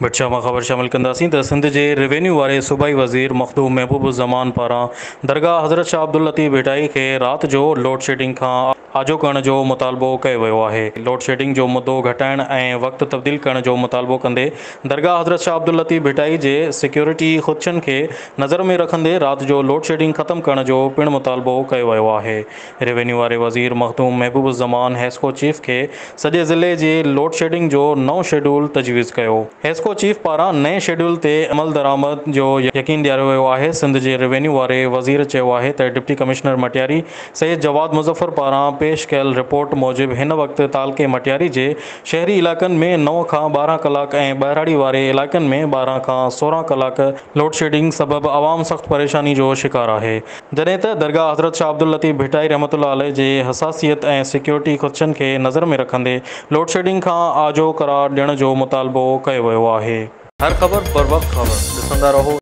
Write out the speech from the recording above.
बच्चा मां ख़बर शामिल कंदासीं त सिंध जे रेवेन्यू वारे सूबाई वज़ीर मखदूम महबूब ज़मान पारां दरगाह हज़रत शाह अब्दुल लतीफ़ भिटाई खे राति जो लोड शेडिंग खां आजो करण जो मुतालबो कयो वियो आहे। लोड शेडिंग जो मुद्दो घटाइण ऐं वक़्तु तब्दील करण जो मुतालबो कंदे दरगाह हज़रत शाह अब्दुल लतीफ़ भिटाई जे सिक्योरिटी ख़ुदशनि खे नज़र में रखंदे राति जो लोड शेडिंग ख़त्म करण जो पिणु मुतालबो कयो वियो आहे। रेवेन्यू वारे वज़ीर मखदूम महबूब ज़मान हेस्को चीफ खे सॼे ज़िले जे लोड शेडिंग जो नओं शेड्यूल तजवीज़ कयो। हेस्को चीफ पारां नए शेड्यूल ते अमल दरामद जो यकीन ॾियारियो वियो आहे। सिंध जे रेवेन्यू वारे वज़ीर चयो आहे त डिप्टी कमिश्नर मटियारी सैयद जवाद मुज़फ़र पारां पेश कयल रिपोर्ट मूजिबि हिन वक़्तु तालके मटियारी जे शहरी इलाइक़नि में 9 खां 12 कलाक ऐं ॿाहिराड़ी वारे इलाइक़नि में 12 खां 16 कलाक लोड शेडिंग सबबि आवाम सख़्त परेशानी जो शिकार आहे, जॾहिं त दरगाह हज़रत शाह अब्दुल लतीफ़ भिटाई रहमतुल्लाह अलैह जे हसासियत ऐं सिक्योरिटी ख़ुदशनि खे नज़र में रखंदे लोड शेडिंग खां आजो करार ॾियण जो मुतालबो कयो वियो आहे। हर ख़बर बर वक़्तु ख़बर ॾिसंदा रहो।